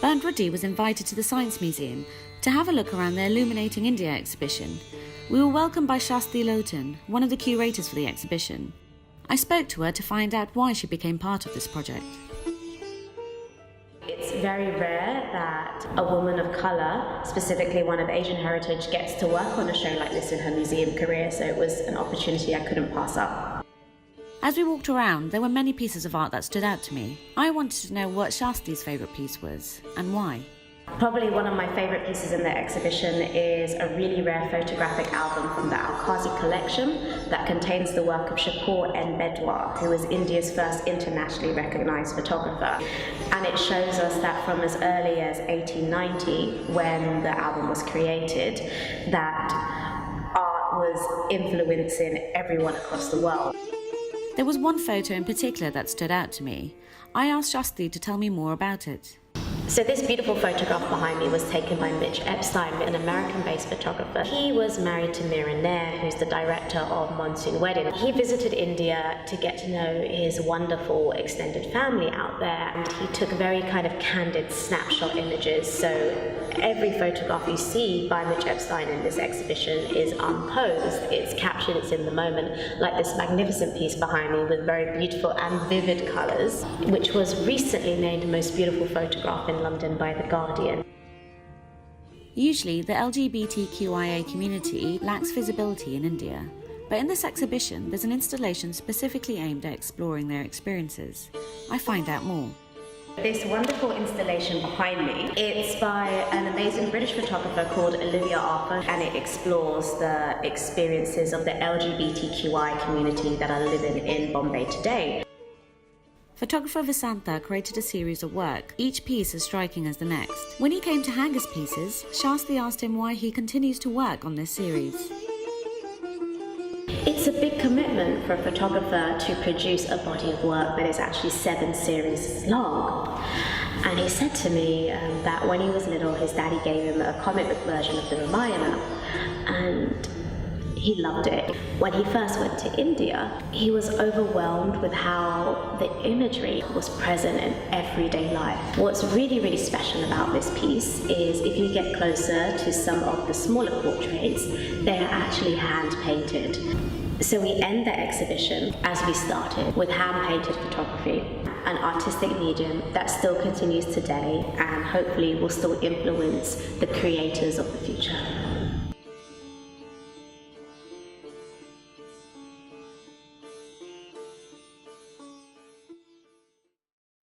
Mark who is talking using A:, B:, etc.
A: Bernd Roti was invited to the Science Museum to have a look around their Illuminating India exhibition. We were welcomed by Shasti Lowton, one of the curators for the exhibition. I spoke to her to find out why she became part of this project.
B: It's very rare that a woman of colour, specifically one of Asian heritage, gets to work on a show like this in her museum career, so it was an opportunity I couldn't pass up.
A: As we walked around, there were many pieces of art that stood out to me. I wanted to know what Shasti's favourite piece was, and why.
B: Probably one of my favourite pieces in the exhibition is a really rare photographic album from the Al-Qazi collection that contains the work of Shapur N. Bedwar, who was India's first internationally recognised photographer. And it shows us that from as early as 1890, when the album was created, that art was influencing everyone across the world.
A: There was one photo in particular that stood out to me. I asked Shasti to tell me more about it.
B: So this beautiful photograph behind me was taken by Mitch Epstein, an American-based photographer. He was married to Mira Nair, who's the director of Monsoon Wedding. He visited India to get to know his wonderful extended family out there, and he took very kind of candid snapshot images. So every photograph you see by Mitch Epstein in this exhibition is unposed. It's captured, it's in the moment, like this magnificent piece behind me with very beautiful and vivid colours, which was recently named most beautiful photograph in London by The Guardian.
A: Usually, the LGBTQIA community lacks visibility in India, but in this exhibition, there's an installation specifically aimed at exploring their experiences. I find out more.
B: This wonderful installation behind me, it's by an amazing British photographer called Olivia Arthur, and it explores the experiences of the LGBTQI community that are living in Bombay today.
A: Photographer Vasantha created a series of work, each piece as striking as the next. When he came to hang his pieces, Shasti asked him why he continues to work on this series.
B: It's a big commitment for a photographer to produce a body of work that is actually 7 series long. And he said to me that when he was little, his daddy gave him a comic book version of the Ramayana, and he loved it. When he first went to India, he was overwhelmed with how the imagery was present in everyday life. What's really, really special about this piece is if you get closer to some of the smaller portraits, they are actually hand-painted. So we end the exhibition, as we started, with hand-painted photography, an artistic medium that still continues today and hopefully will still influence the creators of the future.